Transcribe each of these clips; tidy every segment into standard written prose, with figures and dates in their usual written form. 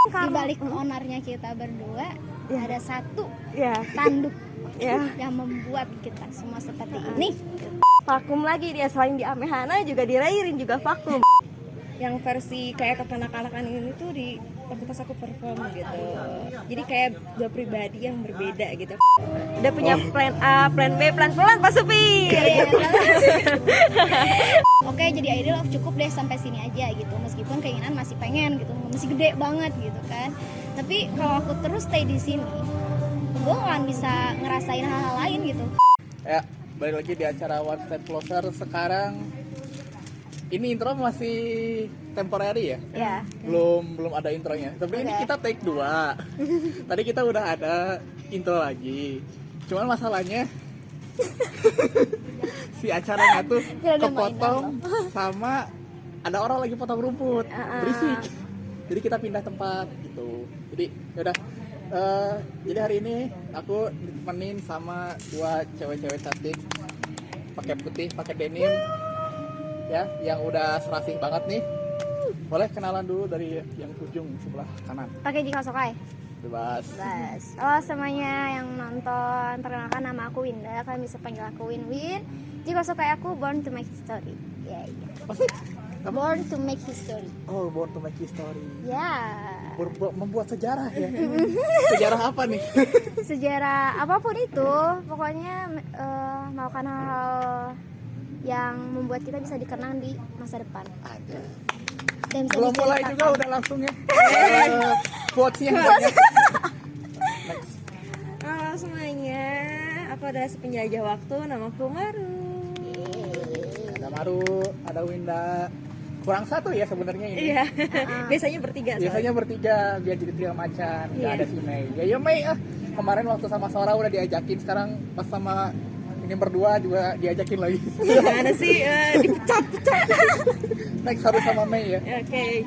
Di balik ownernya kita berdua ada satu tanduk yang membuat kita semua seperti ini. Vakum lagi dia, selain di Amehana juga di Rairin juga vakum. Yang versi kayak kekanak-kanakan ini tuh di waktu pas aku perform gitu. Jadi kayak dua pribadi yang berbeda gitu. Udah punya plan A, plan B, pelan-pelan Pak Supi. Oke, jadi Idol cukup deh sampai sini aja gitu. Meskipun keinginan masih pengen gitu, masih gede banget gitu kan. Tapi kalau aku terus stay di sini, gue gak akan bisa ngerasain hal-hal lain gitu. Ya, balik lagi di acara One Step Closer. Sekarang ini intro masih temporary ya? Ya. Belum ada intronya. Tapi ini kita take 2. Tadi kita udah ada intro lagi. Cuman masalahnya si acaranya tuh kepotong sama ada orang lagi potong rumput. Berisik. Jadi kita pindah tempat gitu. Jadi yaudah. Jadi hari ini aku ditemenin sama 2 cewek-cewek cantik, pakai putih, pakai denim, ya, yang udah serasi banget nih. Boleh kenalan dulu dari yang ujung sebelah kanan. Pakai Jika Sokai. Bebas. Halo semuanya yang nonton, perkenalkan nama aku Winda. Kalian bisa panggil aku Win. Jika Sokai aku Born to Make History. Apa sih? Born to Make History. Oh, Born to Make History. Ya. Membuat sejarah ya. Sejarah apa nih? Sejarah apapun itu, pokoknya melakukan hal yang membuat kita bisa dikenang di masa depan. Ada. Dan bisa Belum mulai diceritakan. juga udah langsung ya. Quotes-nya banyak. Next. Halo semuanya, aku adalah si penjajah waktu, namaku Maru. Ada Maru, ada Winda. Kurang satu ya sebenarnya ini. Iya. Biasanya bertiga. Biasanya bertiga, biar jadi 3 macan. Nggak Iya. ada si Mei. Ya Mei kemarin waktu sama Sora udah diajakin, sekarang pas sama ini berdua juga diajakin lagi. Gimana sih dipecat? Next harus sama Mei ya. Oke.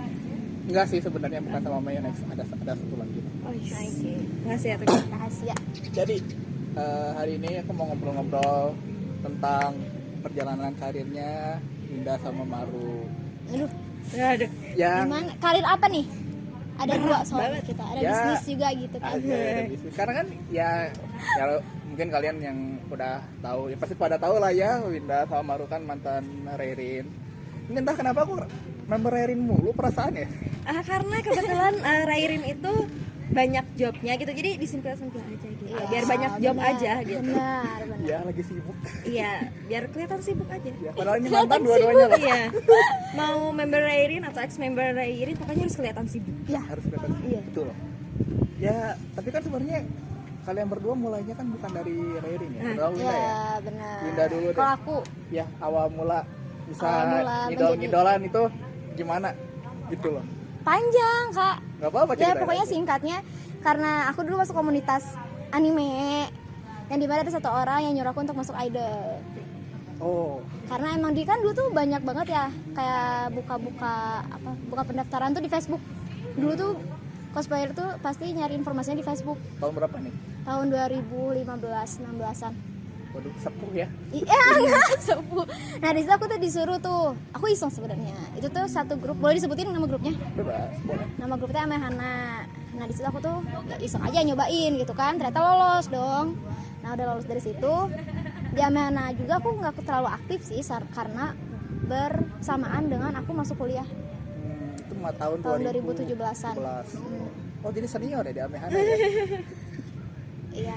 Enggak sih sebenarnya, bukan sama Mei, next ada satu lagi. Oh, oke. Makasih ya tuh. Rahasia. Jadi hari ini aku mau ngobrol-ngobrol tentang perjalanan karirnya Winda sama Maru. Aduh, Aduh. Yang gimana? Karir apa nih? Ada 2 soalnya kita. Ada Ya, bisnis juga gitu kan. ada bisnis. Karena kan ya kalau mungkin kalian yang udah tahu ya pasti pada tahu lah ya, Winda sama Maru kan mantan Rairin. Ini entah kenapa aku member Rairin mulu perasaannya. Karena kebetulan Rairin itu banyak jobnya gitu, jadi disimpil-simpil aja gitu. Iya, Biar banyak job benar, aja gitu. Benar. Ya lagi sibuk. Iya, biar kelihatan sibuk aja. Ya, padahal ini mantan dua-duanya loh. Iya. Mau member Rairin atau ex member Rairin, pokoknya harus kelihatan sibuk. Ya. Harus kelihatan sibuk. Iya. Betul. Ya, tapi kan sebenarnya kalian berdua mulainya kan bukan dari Rairin ya. Padahal Winda ya. Ya, benar. Winda dulu deh. Kalau aku Ya, awal mula bisa Awal mula ngidol-ngidolan itu gimana? Gitu loh. panjang, Kak. Gak apa-apa Ya, ceritain pokoknya aja. singkatnya karena aku dulu masuk komunitas anime yang dimana ada satu orang yang nyuruh aku untuk masuk idol. Oh, Karena emang dia kan dulu tuh banyak banget ya kayak buka pendaftaran tuh di Facebook. Dulu tuh cosplayer tuh pasti nyari informasinya di Facebook. tahun berapa nih? Tahun 2015-16an. Waduh, sepuh ya. Iya, enggak sepuh. Nah, di situ aku tuh disuruh tuh. Aku iseng sebenarnya. Itu tuh satu grup. Boleh disebutin nama grupnya? Bebas, boleh. Nama grupnya Amehana. Nah, di situ aku tuh ya iseng aja nyobain gitu kan. Ternyata lolos dong. Nah, udah lolos dari situ. Di Amehana juga aku nggak terlalu aktif sih karena bersamaan dengan aku masuk kuliah Itu mah tahun 2017-an. 2017. Oh, jadi senior ya di Amehana ya? Iya.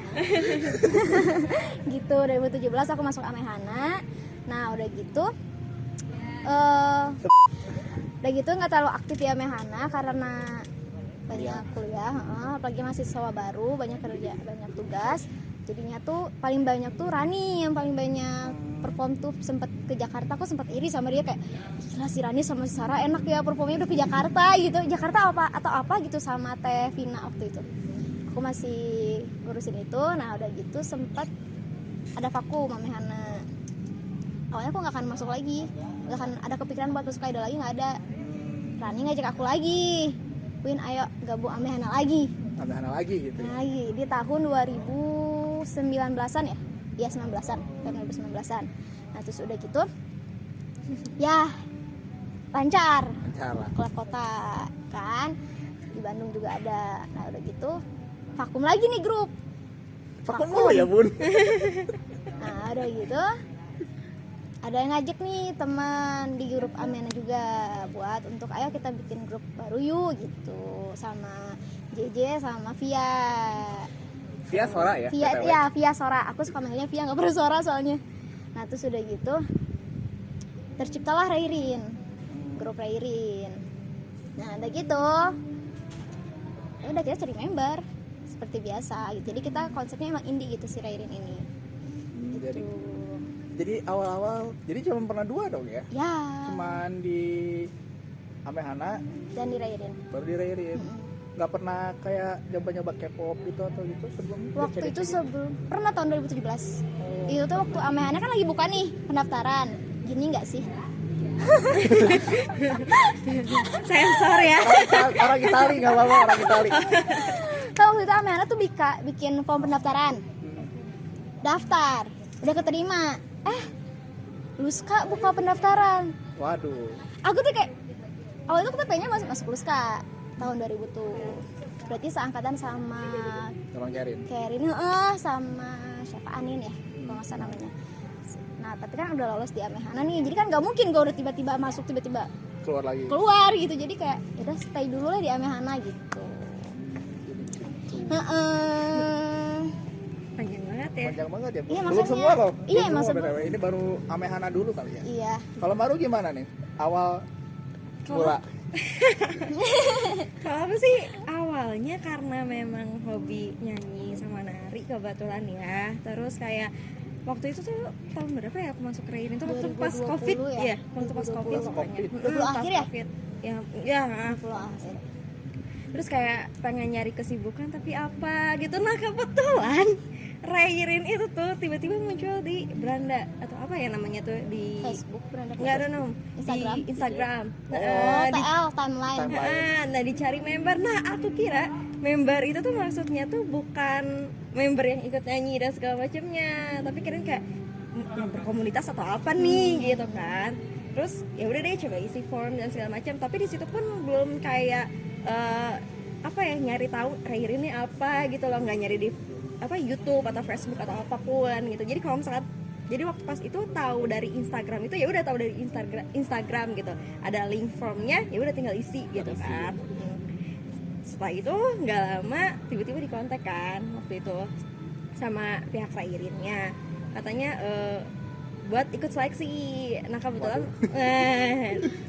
Gitu, 2017 aku masuk Amehana. Nah, udah gitu nggak terlalu aktif di Amehana karena banyak kuliah, apalagi mahasiswa baru, banyak kerja, banyak tugas. Jadinya tuh paling banyak tuh Rani yang paling banyak perform tuh, sempet ke Jakarta. Aku sempat iri sama dia kayak gila si Rani sama si Sarah enak ya performnya udah ke Jakarta gitu. Jakarta apa gitu sama Teh Vina waktu itu. Aku masih ngurusin itu. Nah udah gitu sempat ada vakum Amehana. Awalnya aku nggak akan masuk lagi, nggak akan ada kepikiran buat masuk idol lagi, nggak ada. Rani ngajak aku lagi, Win ayo gabung Amehana lagi. Amehana lagi gitu ya? Lagi di tahun 2019-an ya? Iya 19-an, tahun 2019-an. Nah terus udah gitu ya lancar Lancar lah. keluar kota kan. di Bandung juga ada. Nah udah gitu vakum lagi nih grup. Vakum dulu ya bun. Nah udah gitu ada yang ngajak nih teman di grup Amena juga buat untuk ayo kita bikin grup baru yuk gitu, sama JJ sama Via. Via Sora ya? Via BTW. ya, Via Sora. Aku suka manggilnya Via, nggak pernah Sora soalnya. Nah terus udah gitu terciptalah Rairin, grup Rairin. Nah udah gitu ya udah kita cari member seperti biasa gitu. Jadi kita konsepnya emang indie gitu si Rairin ini gitu. Jadi awal-awal jadi cuma pernah 2 dong ya? Ya Cuman di Amehana dan di Rairin. baru di Rairin. Nggak pernah kayak nyoba-nyoba K-pop gitu atau gitu sebelumnya? Waktu itu sebelum pernah tahun 2017. Itu tuh waktu Amehana kan lagi buka nih pendaftaran. Gini nggak sih? Sensor ya. Orang Itali nggak apa-apa, orang Itali. Tahu waktu itu Amehana tuh bikin form pendaftaran. Daftar, udah keterima. Luska buka pendaftaran. Waduh. Aku tuh kayak awal itu kita pengennya masuk Luska tahun 2000 tuh. Berarti seangkatan sama Emang Karin. Kerin, sama siapa Anin ya, kalau nggak salah namanya. Nah tapi kan udah lolos di Amehana nih, jadi kan nggak mungkin gue udah tiba-tiba masuk tiba-tiba Keluar lagi. keluar gitu. Jadi kayak ya udah stay dulu lah di Amehana gitu. Panjang banget ya. Panjang banget ya. Iya, Belum makanya. semua loh. Iya, Belum emang semua, semua. BTW. Ini baru Amehana dulu kali ya. Iya. Kalau Maru gimana nih? Awal mula. Kalau aku sih awalnya karena memang hobi nyanyi sama nari kebetulan ya. Terus kayak waktu itu tuh tahun berapa ya aku masuk Rairin itu waktu pas 2020 Covid ya? waktu pas Covid 2020. pokoknya. 20 Pas akhir ya? Covid. Ya. Pulau Aser. Terus kayak pengen nyari kesibukan tapi apa gitu. Nah kebetulan Rairin itu tuh tiba-tiba muncul di beranda atau apa ya namanya tuh di Facebook beranda nggak ada nom Instagram? di Instagram. Oh, di TL timeline. nah dicari member. Nah aku kira member itu tuh maksudnya tuh bukan member yang ikut nyanyi dan segala macamnya, tapi kirain kayak member komunitas atau apa nih gitu kan. Terus ya udah deh coba isi form dan segala macam, tapi di situ pun belum kayak apa ya nyari tahu Rairin ini apa gitu loh, nggak nyari di apa YouTube atau Facebook atau apapun gitu. Jadi kalau misalkan jadi waktu pas itu tahu dari Instagram itu ya udah tahu dari Instagram gitu, ada link formnya ya udah tinggal isi gitu kan. Setelah itu nggak lama tiba-tiba dikontak kan waktu itu sama pihak Rairinnya, katanya buat ikut seleksi. Nah kebetulan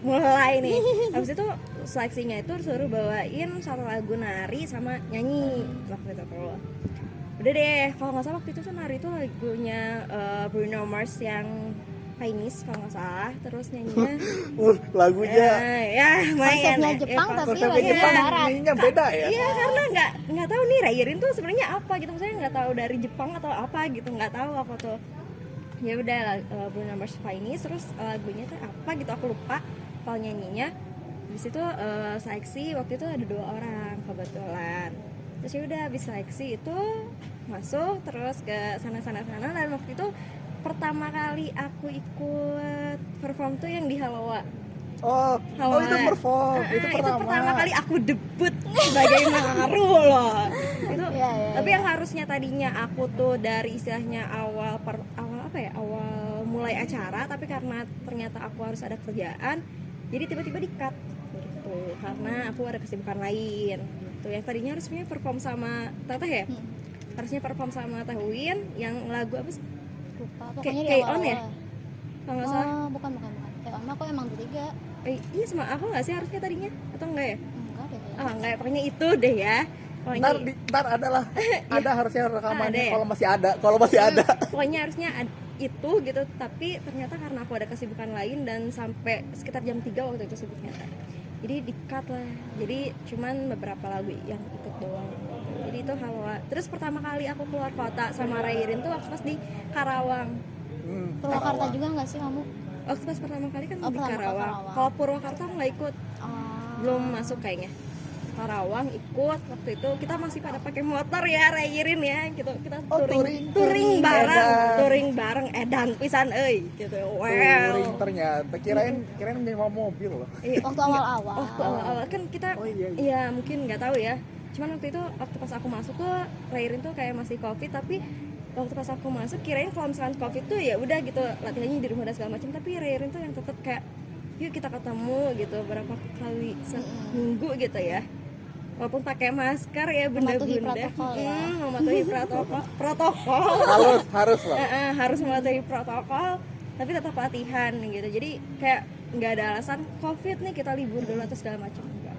mulai nih habis itu seleksinya itu suruh bawain satu lagu nari sama nyanyi waktu itu tuh. Udah deh, kalau nggak salah waktu itu tuh nari itu lagunya Bruno Mars yang Chinese kalau nggak salah, terus nyanyinya Lagunya ya lumayan Konsepnya ya. Jepang tapi konsepnya lagunya Jepang, barat. nyanyinya beda ya. Iya karena nggak tahu nih Rairin tuh sebenarnya apa gitu, maksudnya nggak tahu dari Jepang atau apa gitu, nggak tahu apa tuh. Ya udah Bruno Mars Chinese, terus lagunya tuh apa gitu aku lupa kalau nyanyinya. Di situ seleksi waktu itu ada 2 orang kebetulan. Terus ya udah habis seleksi itu masuk terus ke sana dan waktu itu pertama kali aku ikut perform tuh yang di Haloa. Oh itu perform. Itu pertama kali aku debut sebagai Maru loh. Itu Iya, tapi yang harusnya tadinya aku tuh dari istilahnya awal mulai acara, tapi karena ternyata aku harus ada kerjaan, jadi tiba-tiba di-cut gitu. Karena aku ada kesibukan lain. Gitu. Yang tadinya harusnya perform sama Teteh ya. Harusnya perform sama Tahuin yang lagu apa sih? Lupa pokoknya di K-On awal-awal. ya? Kalau nggak salah. Oh, bukan. K-On aku emang bertiga. Iya sama aku nggak sih harusnya tadinya atau enggak ya? Enggak deh. Enggak, pokoknya itu deh ya. Pokoknya Ntar adalah ada harusnya rekamannya Ada ya? kalau masih ada. Pokoknya harusnya itu gitu, tapi ternyata karena aku ada kesibukan lain dan sampai sekitar jam 3 waktu itu sibuknya. Jadi di-cut lah. Jadi cuman beberapa lagu yang ikut doang. Jadi itu Haloa. Terus pertama kali aku keluar kota sama Rairin tuh waktu pas di Karawang. Purwakarta juga enggak sih kamu? Waktu pas pertama kali kan Oh, di pertama ke Karawang. Karawang. Kalau Purwakarta aku nggak ikut, Oh. belum masuk kayaknya. Karawang ikut. Waktu itu kita masih pada pakai motor ya, Rairin ya gitu. Kita Oh, touring bareng, edan. touring bareng edan pisan euy gitu. Touring Wow. ternyata kirain nyewa mobil loh. Waktu awal-awal. Waktu awal-awal kan kita Oh, iya. ya mungkin nggak tahu ya. Cuman waktu itu waktu pas aku masuk tuh Rairin tuh kayak masih Covid, tapi waktu pas aku masuk kirain kalau misalkan Covid tuh ya udah gitu latihannya di rumah dan segala macam, tapi Rairin tuh yang tetap kayak yuk kita ketemu gitu berapa kali seminggu gitu ya. Walaupun pakai masker ya Mematuhi bunda-bunda. protokol ya. Mematuhi protokol. Harus lah. Harus mematuhi protokol, tapi tetap latihan gitu. Jadi kayak nggak ada alasan Covid nih kita libur dulu atau segala macam. Enggak.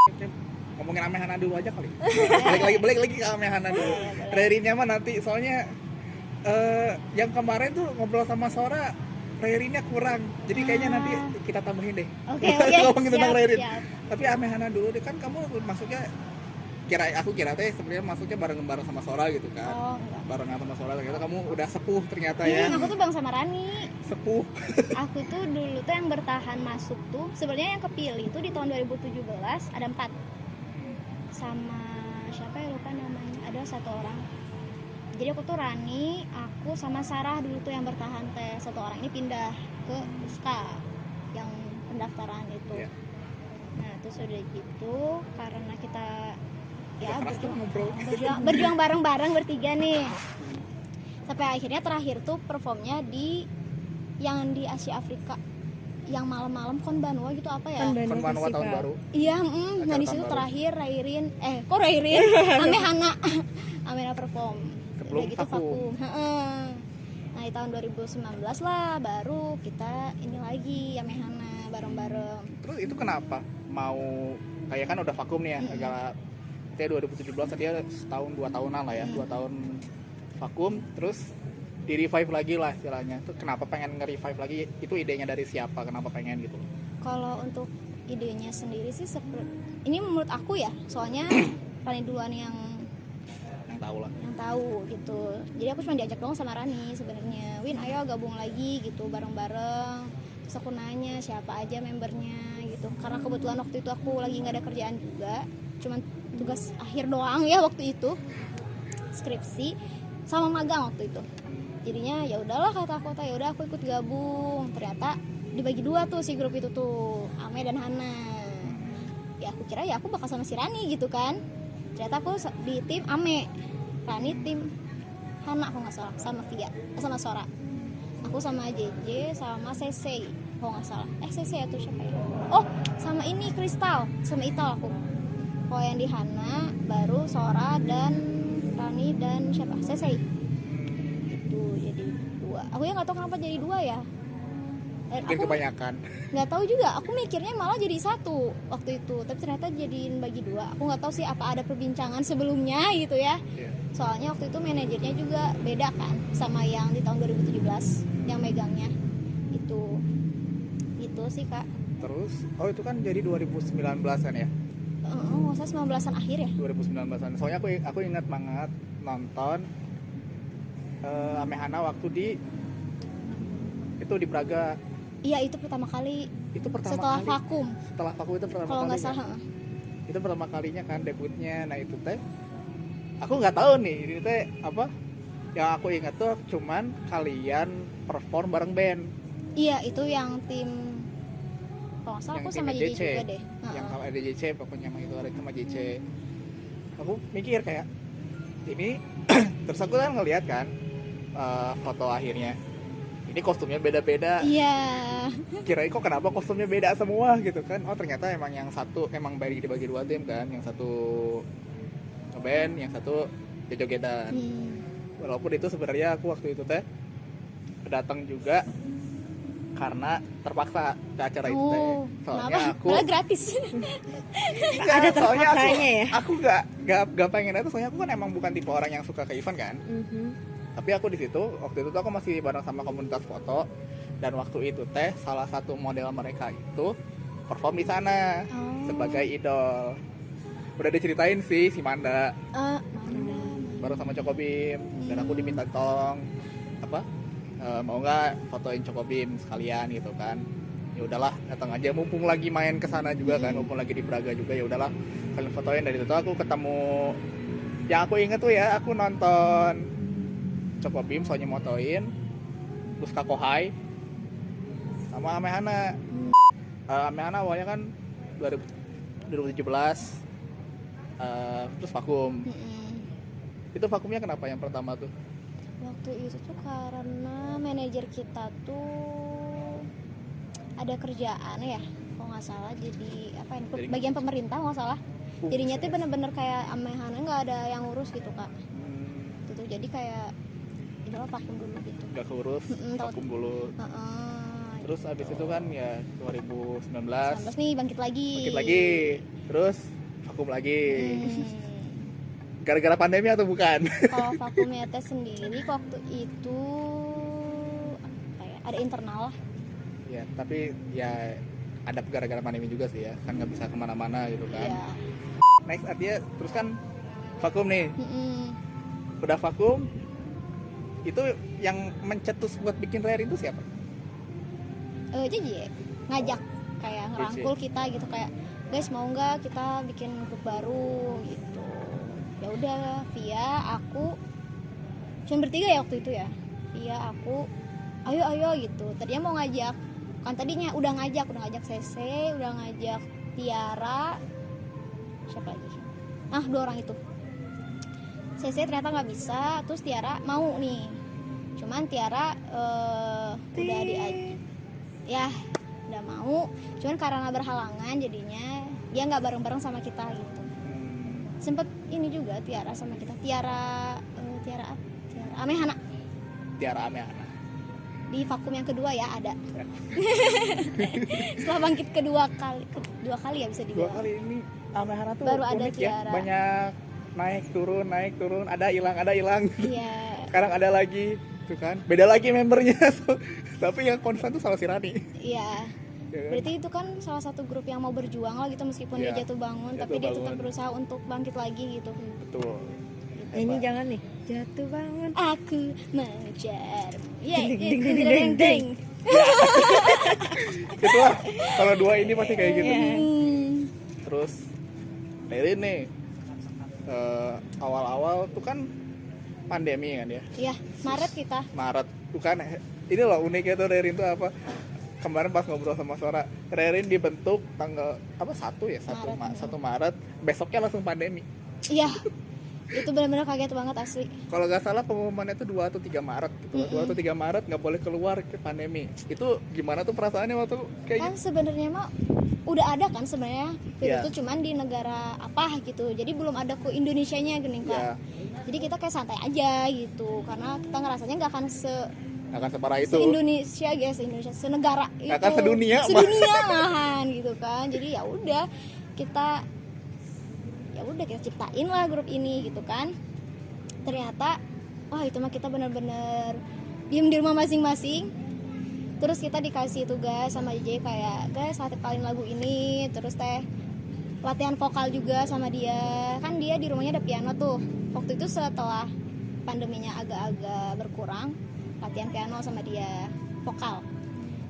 Jadi ngomongin Amehana dulu aja kali. Balik lagi ke Amehana dulu. Rairinnya mah nanti soalnya yang kemarin tuh ngobrol sama Sora Rairinnya kurang. Jadi kayaknya nanti kita tambahin deh. Oke, Ngomongin tentang siap, Rairin. siap. Tapi Amehana dulu deh, kan kamu masuknya aku kira teh sebenarnya masuknya bareng-bareng sama Sora gitu kan. Oh, enggak. Barengan sama Sora ternyata kamu udah sepuh ternyata ya. Aku tuh bang sama Rani. Sepuh. Aku tuh dulu tuh yang bertahan masuk tuh sebenarnya yang kepilih tuh di tahun 2017 ada 4 sama siapa ya lupa namanya, ada 1 orang. Jadi aku tuh Rani, aku sama Sarah dulu tuh yang bertahan teh. 1 orang ini pindah ke USKA yang pendaftaran itu. Iya. Nah terus udah gitu karena kita ya Keras tuh ngobrol. berjuang bareng-bareng bertiga nih. Sampai akhirnya terakhir tuh performnya di yang di Asia Afrika yang malam-malam Konbanwa gitu apa ya? Konbanwa tahun baru. Iya, nah Acara di situ tahun baru. terakhir Rairin, kok Rairin? Amehana, Amehana perform. Sebelum Udah gitu vakum. vakum. Heeh. Nah di tahun 2019 lah baru kita ini lagi Amehana bareng-bareng. Terus itu kenapa mau kayak kan udah vakum nih ya, agak kayak 2017 dia setahun 2 tahunan lah ya, 2 tahun vakum, terus di revive lagi lah istilahnya. Itu kenapa pengen nge-revive lagi? Itu idenya dari siapa? Kenapa pengen gitu? Kalau untuk idenya sendiri sih ini menurut aku ya, soalnya paling duluan yang Tahu lah. tahu gitu. Jadi aku cuma diajak doang sama Rani sebenarnya. Win ayo gabung lagi gitu bareng-bareng. Terus aku nanya siapa aja membernya gitu. Karena kebetulan waktu itu aku lagi nggak ada kerjaan juga, cuman tugas akhir doang ya waktu itu, skripsi sama magang waktu itu. Jadinya ya udahlah kata aku, ya udah aku ikut gabung. Ternyata dibagi 2 tuh si grup itu tuh, Ame dan Hana. Ya aku kira ya aku bakal sama si Rani gitu kan. Ternyata aku di tim Ame, Rani tim Hana kalau nggak salah, sama Via, sama Sora. Aku sama JJ sama Sese kalau nggak salah. Sese atau siapa ya? Oh sama ini Kristal sama Ital aku. Kalau yang di Hana baru Sora dan Rani dan siapa? Sese. Itu jadi 2. Aku ya nggak tahu kenapa jadi 2 ya. Mungkin Aku kebanyakan. nggak tahu juga, aku mikirnya malah jadi 1 waktu itu, tapi ternyata jadiin bagi 2. Aku nggak tahu sih apa ada perbincangan sebelumnya gitu ya. Iya. Soalnya waktu itu manajernya juga beda kan sama yang di tahun 2017 yang megangnya itu sih kak. Terus itu kan jadi 2019-an ya. Nggak usah 19-an akhir ya. 2019-an. Soalnya aku ingat banget nonton Amehana waktu di Braga. Iya itu pertama kali Itu pertama setelah kali. vakum Setelah vakum itu pertama kalau kali. nggak kan? salah. Itu pertama kalinya kan debutnya. Nah itu teh aku nggak tahu nih ini teh apa. Yang aku ingat tuh cuman kalian perform bareng band. Iya itu yang tim kalau nggak salah aku Yang sama tim JJ JC. juga deh. Yang kalau ada JC pokoknya emang itu ada sama JC. Aku mikir kayak ini terus aku kan ngeliat kan foto akhirnya. Ini kostumnya beda-beda. Iya. Kirain kok kenapa kostumnya beda semua gitu kan. Oh ternyata emang yang satu emang dibagi 2 tim kan. Yang satu ngeband, yang satu joget-jogetan. Walaupun itu sebenarnya aku waktu itu teh datang juga karena terpaksa ke acara itu teh. Soalnya kenapa? aku Malah gratis. Ada soalnya terpaksanya ya? aku gak pengen itu, soalnya aku kan emang bukan tipe orang yang suka ke event kan. Tapi aku di situ waktu itu tuh aku masih bareng sama komunitas foto, dan waktu itu teh salah satu model mereka itu perform di sana sebagai idol. Udah diceritain sih si Manda bareng sama Cokobim, dan aku diminta tolong mau nggak fotoin Cokobim sekalian gitu kan. ya udahlah datang aja, mumpung lagi main ke sana juga kan, mumpung lagi di Braga juga, ya udahlah kalian fotoin. Dari itu aku ketemu, yang aku inget tuh ya, aku nonton Coco Bim soalnya motoin, terus Kakohai sama Amehana. Amehana awalnya kan 2017, terus vakum. Itu vakumnya kenapa yang pertama tuh? Waktu itu tuh karena manajer kita tuh ada kerjaan ya, kalau nggak salah, jadi apa ya, bagian pemerintah kalau nggak salah. Jadinya tuh bener-bener kayak Amehana nggak ada yang ngurus gitu kak. Gitu, jadi kayak udah vakum dulu gitu. Gak keurus, vakum dulu. Terus abis itu kan ya 2019 nih bangkit lagi. Terus vakum lagi. Gara-gara pandemi atau bukan? Kalau vakumnya teh sendiri waktu itu apa ya, ada internal lah. Ya, tapi ya ada gara-gara pandemi juga sih ya, kan nggak bisa kemana-mana gitu kan. Iya. Next artinya terus kan vakum nih. Udah vakum, itu yang mencetus buat bikin Rare itu siapa? Jadi ngajak kayak ngerangkul kita gitu, kayak guys mau nggak kita bikin grup baru gitu. Ya udah, Via, aku cuma bertiga ya waktu itu ya, Via, aku, ayo gitu. Tadinya mau ngajak, kan tadinya udah ngajak Sese, udah ngajak Tiara, siapa lagi? Nah 2 orang itu. Sese ternyata nggak bisa, terus Tiara mau nih, cuman Tiara udah ya udah mau, cuman karena berhalangan jadinya dia nggak bareng-bareng sama kita gitu. Sempet ini juga Tiara sama kita, Tiara Amehana. Tiara Amehana. Di vakum yang kedua ya ada. Setelah bangkit kedua kali ya bisa dibilang. 2 kali ini Amehana tuh baru ada unik ya, Tiara. banyak naik turun, ada hilang. Iya. Sekarang ada lagi, tuh kan. Beda lagi membernya. Tapi yang konstan tuh sama si Rani. Iya. Ya kan? Berarti itu kan salah satu grup yang mau berjuang lah gitu, meskipun dia jatuh bangun, tapi dia tetap berusaha untuk bangkit lagi gitu. Betul. Ini jangan nih, jatuh bangun. Aku mengejar. Ding. Itulah kalau 2 ini pasti kayak gitu. Terus dari nih awal-awal tuh kan pandemi kan ya. Iya, Maret kita. Maret tuh kan, ini loh uniknya tuh Rerin tuh apa? Kemarin pas ngobrol sama Sora, Rerin dibentuk tanggal apa 1 Maret, besoknya langsung pandemi. Iya. Itu benar-benar kaget banget asli. Kalau nggak salah pengumumannya itu 2 atau 3 Maret gitu. 2 atau 3 Maret nggak boleh keluar ke pandemi. Itu gimana tuh perasaannya waktu kayak Kan gitu? sebenarnya mah udah ada kan sebenarnya virus Iya. itu, cuman di negara apa gitu. Jadi belum ada ke Indonesianya gini kan. Iya. Jadi kita kayak santai aja gitu, karena kita ngerasanya nggak akan Akan separah itu. Indonesia guys, Indonesia senegara itu. Nggak akan sedunia malahan gitu kan. Jadi ya udah kita ciptain lah grup ini gitu kan. Ternyata wah itu mah kita bener-bener diem di rumah masing-masing. Terus kita dikasih tugas sama JJ kayak, guys hafalin lagu ini, terus latihan vokal juga sama dia. Kan dia di rumahnya ada piano tuh. Waktu itu setelah pandeminya agak-agak berkurang, latihan piano sama dia, vokal.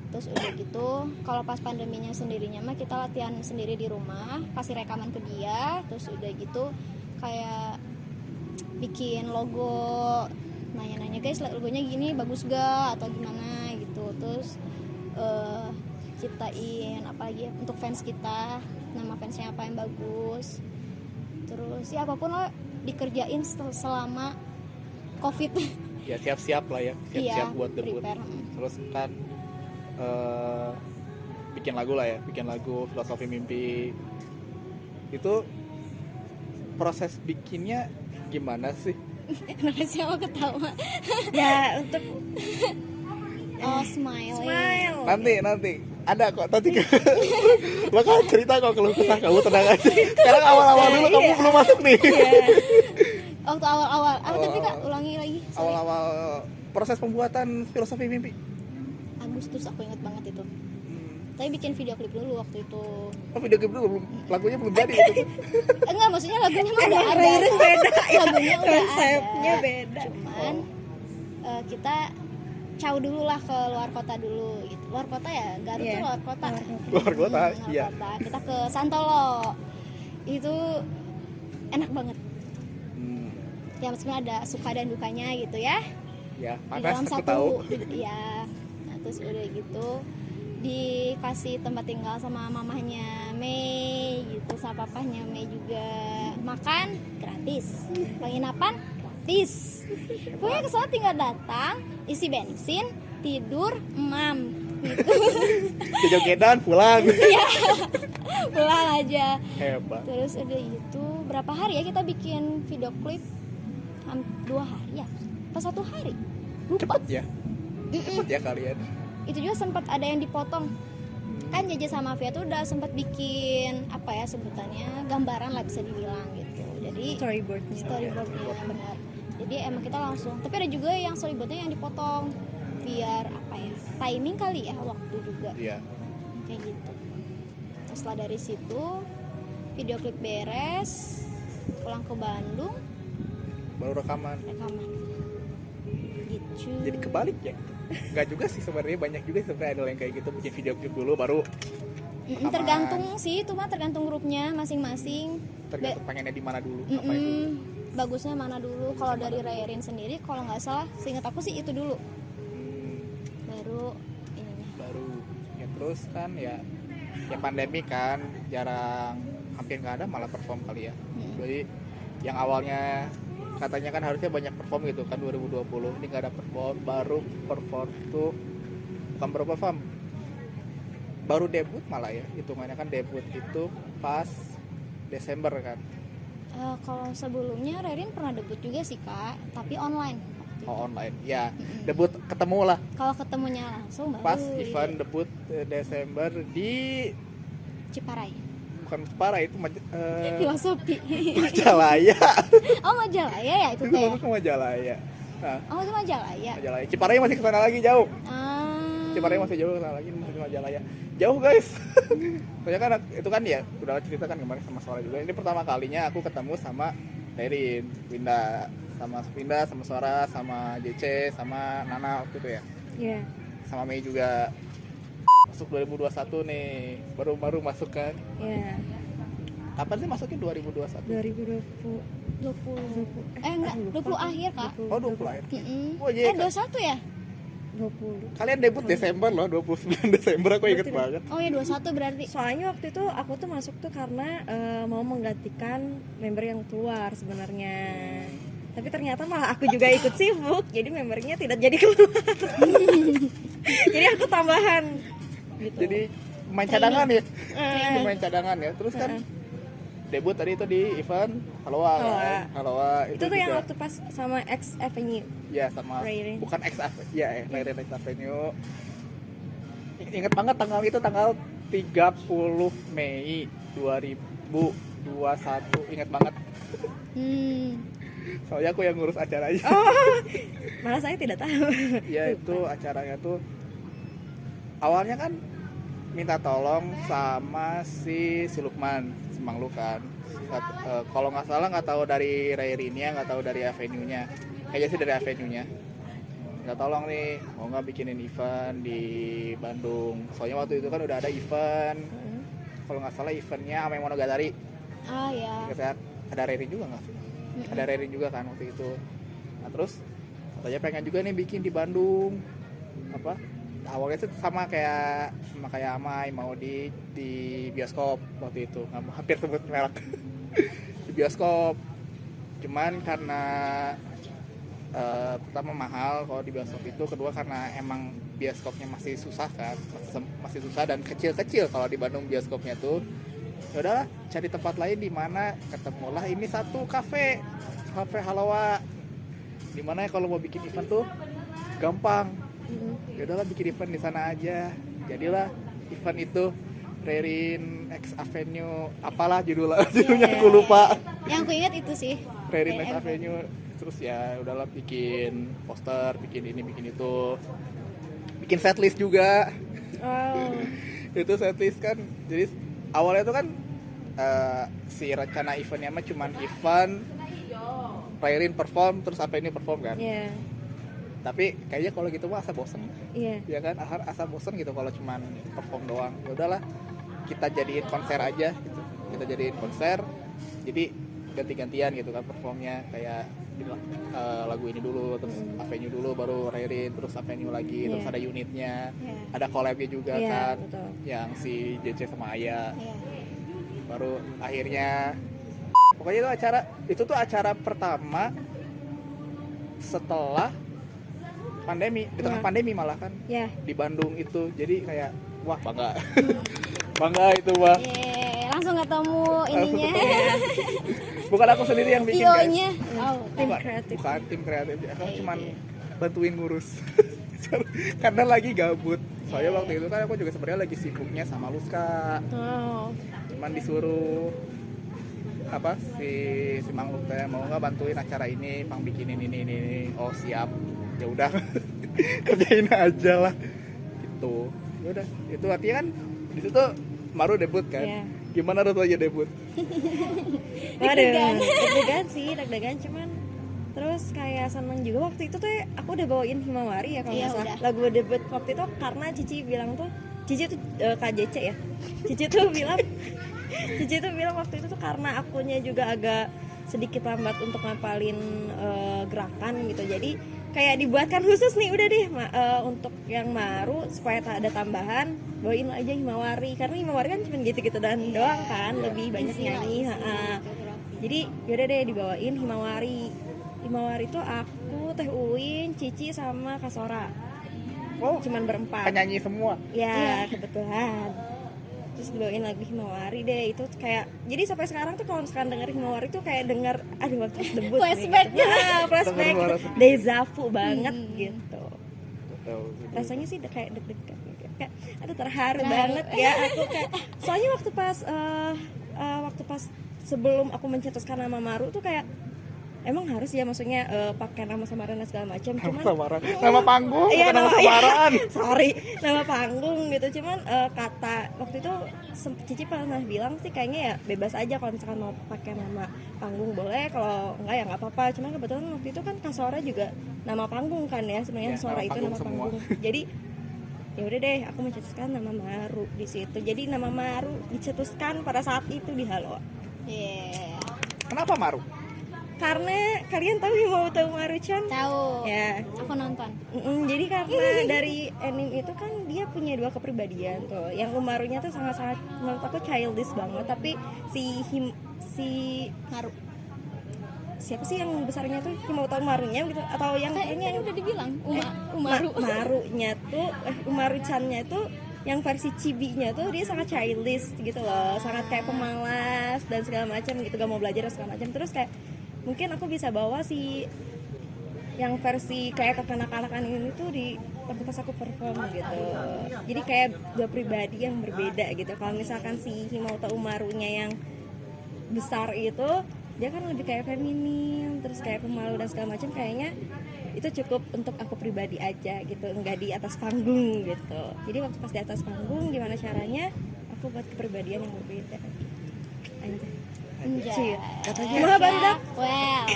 Terus udah gitu, kalau pas pandeminya sendirinya mah kita latihan sendiri di rumah, kasih rekaman ke dia. Terus udah gitu kayak bikin logo, nanya-nanya guys logonya gini bagus gak atau gimana gitu. Terus ciptain apa lagi ya, untuk fans kita, nama fansnya apa yang bagus. Terus ya apapun lo dikerjain selama COVID. Ya siap-siap lah ya, siap-siap buat debut. Prepare. Terus kan bikin lagu lah ya, bikin lagu Filosofi Mimpi. Itu proses bikinnya gimana sih? Kenapa sih aku ketawa? Ya untuk Smile. Nanti ada kok, nanti bakal cerita kok kalau kesah kamu, tenang aja. Sekarang awal-awal dulu kamu belum masuk nih. Waktu awal-awal tapi Kak ulangi lagi. Awal-awal proses pembuatan Filosofi Mimpi. Agustus aku ingat banget itu. Tapi bikin video klip dulu waktu itu. Oh, video klip dulu, lagunya belum jadi itu. Enggak, maksudnya lagunya mah udah ada. beda ya, Lagunya udah konsepnya ada. beda. Cuman kita caw dulu lah ke luar kota dulu gitu. Luar kota ya, Garut Iya. tuh luar kota. Luar kota, Luar iya. kota. Kita ke Santolo. Itu enak banget. Ya meskipun ada suka dan dukanya gitu ya. Ya, Di panas dalam aku tahu. ya. Nah, terus udah gitu dikasih tempat tinggal sama mamahnya Mei gitu, sama papahnya Mei juga. Makan gratis, penginapan gratis. Pokoknya kesana tinggal datang, isi bensin, tidur, emam gitu. Kejogedan pulang. Pulang aja. Hebat. Terus udah itu berapa hari ya kita bikin video klip? 2 hari ya? Pas 1 hari? Lupa. Cepet ya. Cepet ya kalian. Itu juga sempat ada yang dipotong. Kan Jaja sama Via tuh udah sempat bikin apa ya sebutannya, gambaran lah bisa dibilang gitu. Jadi Storyboardnya. storyboardnya benar. Jadi emang kita langsung. Tapi ada juga yang storyboardnya yang dipotong biar apa ya? Timing kali ya, waktu juga. Iya. Kayak gitu. Nah, setelah dari situ video klip beres, pulang ke Bandung, Baru rekaman. gitu. Jadi kebalik ya. Enggak juga sih sebenarnya, banyak juga sebenarnya idol yang kayak gitu bikin video klip dulu baru rekaman. Tergantung sih, itu mah tergantung grupnya masing-masing. Tergantung pengennya di mana dulu, apa itu. Bagusnya mana dulu. Kalau dari Rairin sendiri, kalau nggak salah, seingat aku sih itu dulu. Baru ininya. Baru ya terus kan ya pandemi kan jarang, hampir nggak ada malah perform kali ya. Jadi yang awalnya katanya kan harusnya banyak perform gitu kan 2020, ini nggak ada perform. Baru perform tuh bukan baru perform, baru debut malah ya, hitungannya kan debut itu pas Desember kan. Kalau sebelumnya Rairin pernah debut juga sih Kak, tapi online. Oh online ya, debut ketemu lah Kalau ketemunya langsung baru pas event debut Desember di Ciparai. bukan Jepara itu Filosofi. Majalaya. Oh Majalaya ya itu Itu teh. masuk ke Majalaya. Nah, Oh itu Majalaya. Majalaya. Ciparai masih ke sana lagi jauh. Ah. Ciparai masih jauh ke sana lagi, masih ke Majalaya. Jauh guys. Soalnya kan itu kan ya udah cerita kan kemarin sama Suara juga. Ini pertama kalinya aku ketemu sama Rairin, Winda, sama Suara, sama JC, sama Nana waktu itu ya. Iya. Sama Mei juga. Masuk 2021 nih. Baru masuk kan. Iya. Kapan sih masuknya 2021? 2020. 20. Enggak, 20 akhir Kak. Oh 20 akhir. Oh, iya, Kak. 21 ya? 20. Kalian debut Desember loh, 29 Desember aku inget banget. Oh ya 21 berarti. Soalnya waktu itu aku tuh masuk tuh karena mau menggantikan member yang keluar sebenarnya. Tapi ternyata malah aku juga ikut sibuk, jadi membernya tidak jadi keluar. Jadi aku tambahan. Gitu. Jadi main cadangan ya. Main cadangan ya. Terus kan debut tadi itu di event Haloa. Kan? Haloa itu tuh yang juga. waktu pas sama X Avenue. Ya sama Rairin. bukan X Avenue. Ya, Rairin X Avenue. Ingat banget tanggal itu tanggal 30 Mei 2021. Ingat banget. Soalnya aku yang ngurus acaranya. Malah saya tidak tahu. Ya itu acaranya tuh awalnya kan minta tolong sama si Lukman, si Mang Lukan. Kalau nggak salah nggak tahu dari Rairinnya, nggak tahu dari Avenue-nya. Kayaknya sih dari Avenue-nya. Minta tolong nih, mau nggak bikinin event di Bandung. Soalnya waktu itu kan udah ada event. Kalau nggak salah eventnya Ame Monogatari. Ah ya. Ada Rairin juga nggak sih? Ada Rairin juga kan waktu itu. Nah terus katanya pengen juga nih bikin di Bandung. Apa? Awalnya sih sama kayak Amai mau di bioskop waktu itu, nggak mau hampir sebut merek. Di bioskop, cuman karena pertama mahal kalau di bioskop itu, kedua karena emang bioskopnya masih susah kan, masih susah dan kecil kalau di Bandung bioskopnya tuh. Ya udahlah, cari tempat lain di mana, ketemulah ini satu kafe Haloa, di mana kalau mau bikin event tuh gampang. Ya udahlah bikin event di sana aja. Jadilah event itu Rairin X Avenue, apalah judulnya aku lupa. Yang aku ingat itu sih. Rairin X Avenue. Terus ya udahlah bikin poster, bikin ini, bikin itu. Bikin setlist juga. Itu setlist kan. Jadi awalnya itu kan si rencana eventnya mah cuman event Rairin perform terus Avenue perform kan. Tapi kayaknya kalau gitu mah asa bosen. Iya. Ya kan, asa bosen gitu kalau cuman perform doang. Ya udahlah, kita jadiin konser aja gitu. Kita jadiin konser. Jadi ganti-gantian gitu kan performnya, kayak lagu ini dulu, terus Avenue dulu, baru Rairin, terus Avenue lagi, terus ada unitnya, ada collabnya juga kan, betul. yang si JC sama Aya. Iya. Baru akhirnya, pokoknya itu tuh acara pertama setelah pandemi, di tengah pandemi malah kan, di Bandung itu. Jadi kayak wah bangga, bangga itu wah. Langsung ketemu ininya. Bukan aku sendiri yang bikin guys. Ionya. Tim kreatif. Bukan tim kreatif, aku cuman bantuin ngurus. Karena lagi gabut. Soalnya waktu itu kan aku juga sebenarnya lagi sibuknya sama Luska. Cuman disuruh si Mang Luk teh mau nggak bantuin acara ini, pang bikinin ini. Oh siap. Ya udah. Kerjain aja lah. Gitu. Ya udah. Itu artinya kan di situ Maru debut kan. Gimana rasanya debut? Deg-degan cuman terus kayak seneng juga. Waktu itu tuh aku udah bawain Himawari ya kalau nggak salah, lagu debut waktu itu, karena Cici bilang tuh, Cici tuh KJC ya, Cici tuh bilang waktu itu tuh karena akunya juga agak sedikit lambat untuk ngapalin gerakan gitu, jadi kayak dibuatkan khusus nih, udah deh untuk yang Maru supaya tak ada tambahan, bawain aja Himawari, karena Himawari kan cuma gitu-gitu dan doang kan, lebih banyak nyanyi. Jadi yaudah deh dibawain Himawari itu aku, Teh Uin, Cici sama Kasora. Oh, cuman berempat. Penyanyi semua. Ya, kebetulan. Terus dibawain lagu Himawari deh, itu kayak, jadi sampai sekarang tuh kalau misalkan denger Himawari tuh kayak denger, aduh waktu debut flashback nih, gitu. Flashback, deja vu banget gitu. Rasanya sih kayak deg-degan, kayak aduh terharu banget ya aku kayak, soalnya waktu pas sebelum aku mencetuskan nama Maru tuh kayak emang harus ya, maksudnya pakai nama samaran dan segala macam, cuman nama panggung, bukan nama samaran. Sorry, nama panggung gitu, cuman kata waktu itu Cici pernah bilang sih kayaknya ya bebas aja, kalau misalkan mau pakai nama panggung boleh, kalau enggak ya nggak apa-apa. Cuman kebetulan waktu itu kan Kasora juga nama panggung kan ya, sebenarnya Sora itu nama panggung. Jadi ya udah deh, aku mencetuskan nama Maru di situ. Jadi nama Maru dicetuskan pada saat itu di Halo. Kenapa Maru? Karena kalian tahu Maru-chan? Tahu. Ya. Aku nonton. Jadi karena dari anime itu kan dia punya dua kepribadian tuh. Yang Umarunya tuh sangat-sangat menurut aku childish banget, tapi si Maru. Siapa sih yang besarnya tuh? Himawari Marunya gitu, atau yang ini udah dibilang Umaru. Marunya tuh Umaru-channya tuh yang versi Chibi-nya tuh dia sangat childish gitu loh, sangat kayak pemalas dan segala macam gitu, gak mau belajar dan segala macam. Terus kayak mungkin aku bisa bawa si yang versi kayak kekanak-kanakan ini tuh di waktu pas aku perform gitu. Jadi kayak dua pribadi yang berbeda gitu. Kalau misalkan si Himawari Umarunya yang besar itu, dia kan lebih kayak feminin, terus kayak pemalu dan segala macam, kayaknya itu cukup untuk aku pribadi aja gitu, enggak di atas panggung gitu. Jadi waktu pas di atas panggung gimana caranya aku buat kepribadian yang berbeda. Anjir. Katanya mah barudak. Well.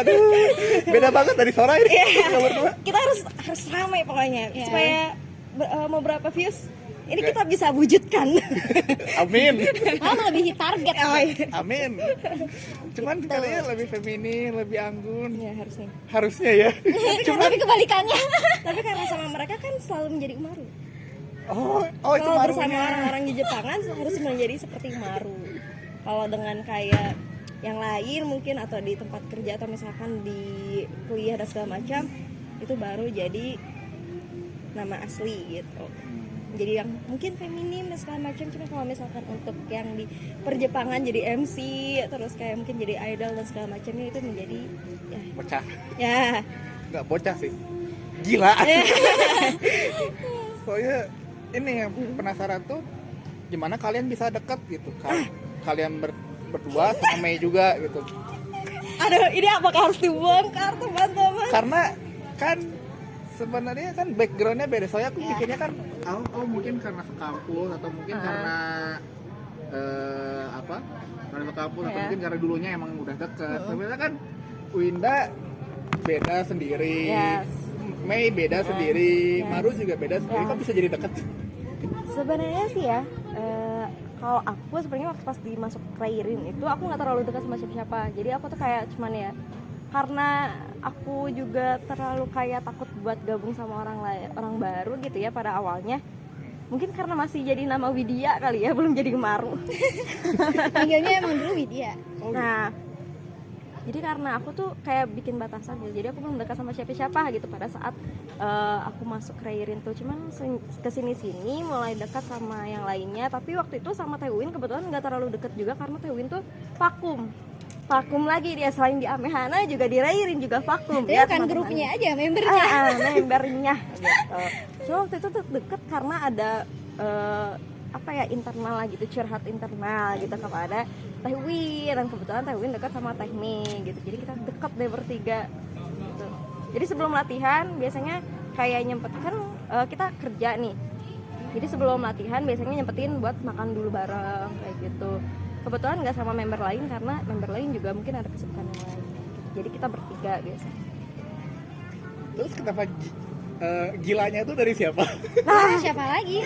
Aduh, beda banget dari Sora ini. Kita harus ramai pokoknya supaya mau berapa views ini kita bisa wujudkan. Amin. Malah melebihi target. Amin. Cuman katanya lebih feminin, lebih anggun. Ya harusnya ya. Tapi kebalikannya. Tapi karena sama mereka kan selalu menjadi Umaru. Oh itu Marunya. bersama orang-orang di Jepangan harus menjadi seperti Maru. Kalau dengan kayak yang lain mungkin, atau di tempat kerja, atau misalkan di kuliah dan segala macam, itu baru jadi nama asli gitu. Jadi yang mungkin feminim dan segala macam. Cuma kalau misalkan untuk yang di perjepangan jadi MC, terus kayak mungkin jadi idol dan segala macamnya, itu menjadi ya bocah. Ya. Nggak bocah sih, gila. Soalnya ini yang penasaran tuh, gimana kalian bisa deket gitu? Kalian berdua sama Mei juga gitu. Aduh, ini apakah harus dibongkar teman-teman? Karena kan sebenarnya kan backgroundnya beda. Soalnya aku pikirnya kan, mungkin karena sekampus, atau mungkin karena karena sekampus, atau mungkin karena dulunya emang udah deket. Sebenarnya kan Winda beda sendiri. Yes. Mei beda sendiri, Yes. Maru juga beda sendiri. Yes. Kok bisa jadi deket? Sebenarnya sih ya, kalau aku sebenarnya waktu pas dimasuk Rairin itu aku nggak terlalu dekat sama siapa-siapa. Jadi aku tuh kayak cuman ya, karena aku juga terlalu kayak takut buat gabung sama orang baru gitu ya pada awalnya. Mungkin karena masih jadi nama Widya kali ya, belum jadi Maru. Panggilnya emang dulu Widya. Nah, jadi karena aku tuh kayak bikin batasan gitu, jadi aku belum dekat sama siapa-siapa gitu pada saat aku masuk Rairin tuh. Cuman kesini-sini mulai dekat sama yang lainnya, tapi waktu itu sama Tewin kebetulan nggak terlalu dekat juga karena Tewin tuh vakum lagi dia, selain di Amehana juga di Rairin juga vakum. Itu kan grupnya aja, membernya. Membernya gitu. So waktu itu tuh deket karena ada internal lah gitu, curhat internal gitu kepada Tewin, dan kebetulan Tewin dekat sama Teh Mei gitu, jadi kita deket deh bertiga gitu. Jadi sebelum latihan biasanya kayak nyempetin kita kerja nih, jadi sebelum latihan biasanya nyempetin buat makan dulu bareng kayak gitu. Kebetulan nggak sama member lain karena member lain juga mungkin ada kesibukan yang lain gitu. Jadi kita bertiga biasanya. Terus kenapa gilanya itu dari siapa? Nah, siapa lagi?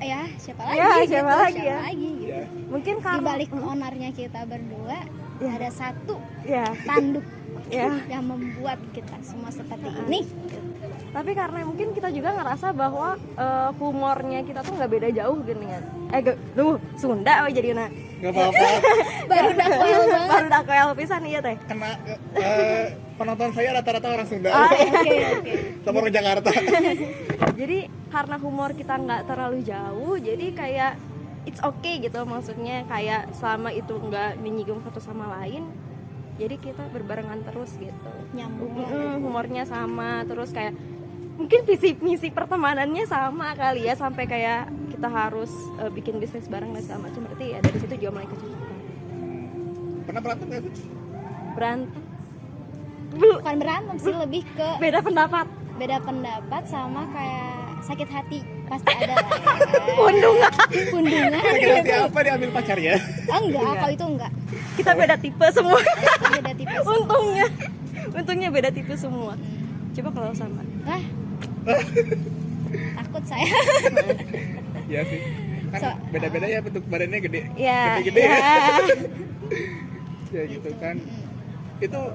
Ya, siapa lagi? Ya, gitu, siapa lagi ya? gitu. Ya. Mungkin Di karena balik ownernya kita berdua ada satu ya tanduk ya. yang membuat kita semua seperti ini. Tapi karena mungkin kita juga ngerasa bahwa humornya kita tuh nggak beda jauh gini kan. Sunda jadi Gak apa-apa. Baru dakwel banget. baru dakwel pisan iya teh. Kena penonton saya rata-rata orang Sunda. Oke. Sama orang Jakarta. Jadi karena humor kita nggak terlalu jauh, jadi kayak it's okay gitu, maksudnya kayak selama itu nggak menyinggung satu sama lain, jadi kita berbarengan terus gitu. Nyambung. Humornya sama, terus kayak mungkin visi misi pertemanannya sama kali ya, sampai kayak kita harus bikin bisnis bareng dan segala macam. Berarti ya dari situ juga mulai kecocokan. Pernah berantem gak sih? Berantem Bukan berantem sih, lebih ke beda pendapat. beda pendapat sama kayak sakit hati pasti ada lah. Pundungan. Pundungan. Sakit hati apa diambil pacar ya? Enggak, kalau itu enggak. Kita beda tipe semua. Beda tipe. Untungnya beda tipe semua. Coba kalau sama. Lah. Takut saya. Iya sih. Kan beda-beda ya, bentuk badannya gede. Ya. Gede-gede Ya. Ya gitu kan. Itu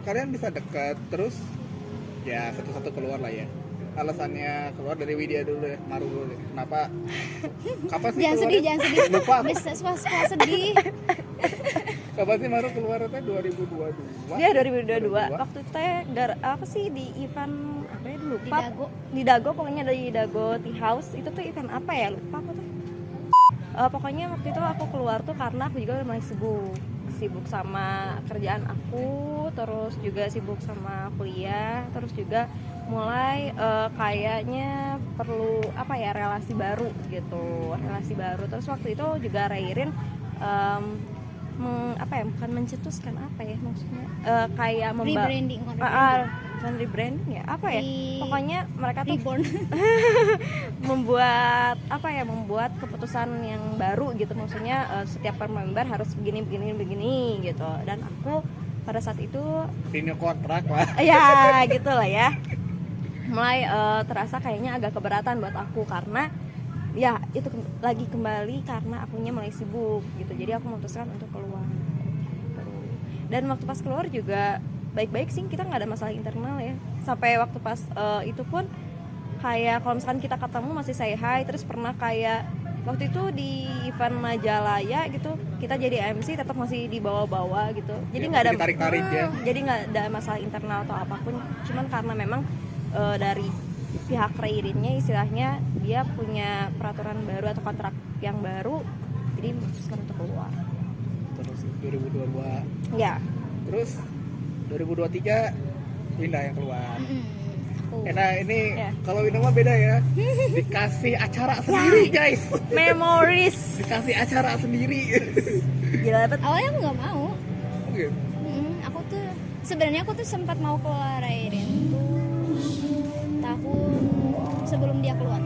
kalian bisa dekat terus ya satu-satu keluar lah ya. Alasannya keluar dari Widya dulu ya, Maru dulu deh. Kenapa? Kapan sih Jangan sedih, keluarnya? jangan sedih. Lupa. Bisa suka sedih. Kapan sih Maru keluarnya? 2022. Dia 2022. Waktu itu teh apa sih di event apa ya dulu? Di Dago. Di Dago, pokoknya dari Dago Tea House. Itu tuh event apa ya? Lupa aku tuh. Pokoknya waktu itu aku keluar tuh karena aku juga mulai sibuk sama kerjaan aku, terus juga sibuk sama kuliah, terus juga mulai kayaknya perlu apa ya, relasi baru gitu, terus waktu itu juga Rairin bukan mencetuskan apa ya maksudnya, kayak Rebranding, bukan rebranding ya, apa ya, pokoknya mereka tuh reborn. membuat keputusan yang baru gitu, maksudnya setiap member harus begini gitu, dan aku pada saat itu renew kontrak lah. ya gitu lah ya, mulai terasa kayaknya agak keberatan buat aku karena ya itu lagi kembali karena akunya mulai sibuk gitu, jadi aku memutuskan untuk keluar. Dan waktu pas keluar juga baik-baik sih, kita nggak ada masalah internal ya, sampai waktu pas itu pun kayak kalau misalkan kita ketemu masih say hi, terus pernah kayak waktu itu di event Majalaya gitu, kita jadi MC tetap masih dibawa-bawa gitu, jadi nggak ada tarik-tarik ya. Jadi nggak ada masalah internal atau apapun, cuman karena memang dari pihak Rairinnya istilahnya dia punya peraturan baru atau kontrak yang baru, jadi memutuskan untuk keluar. Terus 2022 Ya. terus 2023 Winda yang keluar. Nah ini Ya. kalau Winda mah beda ya, dikasih acara sendiri guys, Memories. dikasih acara sendiri. Gila banget. Awalnya aku nggak mau. Oke. Aku tuh sebenarnya aku tuh sempat mau keluar Rairin tuh tahun sebelum dia keluar.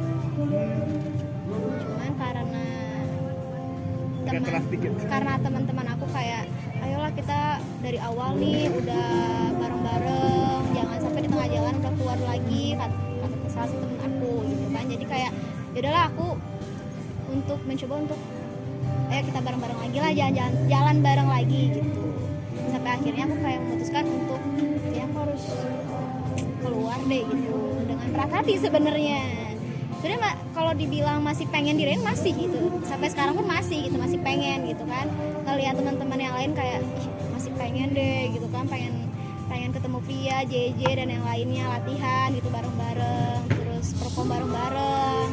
Cuman Agak keras dikit. karena teman-teman aku kayak ayolah kita dari awal nih udah bareng-bareng, jangan sampai di tengah jalan udah keluar lagi, kata salah satu temen aku gitu kan. Jadi kayak yaudahlah aku untuk mencoba untuk ayo kita bareng-bareng lagi lah, jalan bareng lagi gitu. Sampai akhirnya aku kayak memutuskan untuk ya aku harus keluar deh gitu, dengan berat hati sebenarnya. Sebenarnya kalau dibilang masih pengen dirayain masih gitu, sampai sekarang pun masih gitu, masih pengen gitu kan. Ngeliat teman-teman yang lain kayak masih pengen deh gitu kan, pengen ketemu Via, JJ dan yang lainnya, latihan gitu bareng-bareng, terus perform bareng-bareng.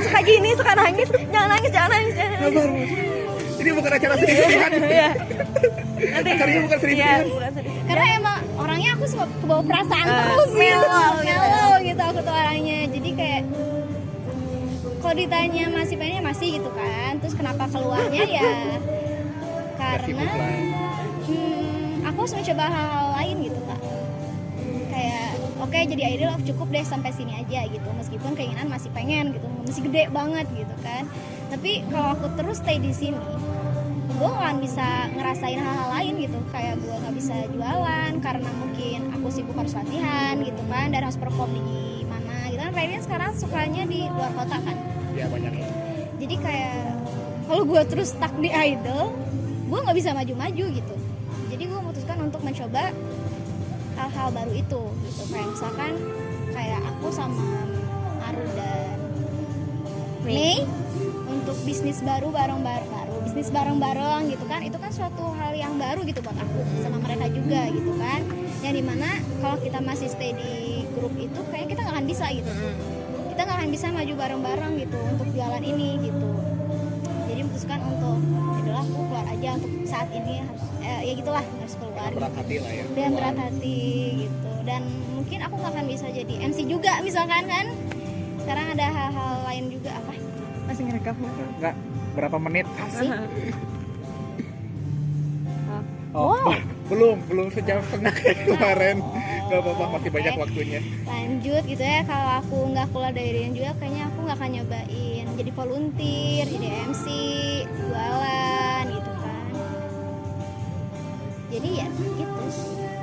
suka gini, suka nangis. Jangan nangis. Ini bukan acara sedih-sedihan. Nanti Acaranya bukan sedih-sedihan. bukan sedih. Karena emang orangnya aku suka kebawa perasaan terus gitu, mellow gitu aku tuh orangnya. Jadi kayak kalau ditanya masih pengennya masih gitu kan. Terus kenapa keluarnya ya karena aku harus mencoba hal-hal lain gitu Kak. Kayak oke, jadi idol cukup deh sampai sini aja gitu, meskipun keinginan masih pengen gitu, masih gede banget gitu kan. Tapi kalau aku terus stay di sini, gue gak akan bisa ngerasain hal-hal lain gitu. Kayak gue gak bisa jualan karena mungkin aku sibuk harus latihan gitu kan, dan harus perform di mana gitu kan. Raiden sekarang sukanya di luar kota kan. Ya banyak ya. Jadi kayak kalau gue terus stuck di idol, gue gak bisa maju-maju gitu. Jadi gue memutuskan untuk mencoba hal-hal baru itu gitu. Kayak misalkan kayak aku sama Aru dan Mei untuk bisnis baru bisnis bareng-bareng gitu kan. Itu kan suatu hal yang baru gitu buat aku sama mereka juga gitu kan, yang dimana kalau kita masih stay di grup itu kayaknya kita gak akan bisa gitu, kita gak akan bisa maju bareng-bareng gitu untuk jualan ini gitu. Jadi memutuskan untuk adalah aku keluar aja untuk saat ini, harus ya gitulah, harus keluar Berat hati lah ya. dan berat hati gitu. Dan mungkin aku gak akan bisa jadi MC juga misalkan kan, sekarang ada hal-hal lain juga. Apa Masih ngerekam. Enggak, berapa menit? sih? Oh, belum sejam setengah kayak kemarin. Gak apa-apa, masih banyak Oke. waktunya. Lanjut gitu ya, kalau aku nggak keluar dari Rian juga kayaknya aku nggak akan nyobain jadi volunteer, jadi MC, jualan gitu kan. Jadi ya gitu,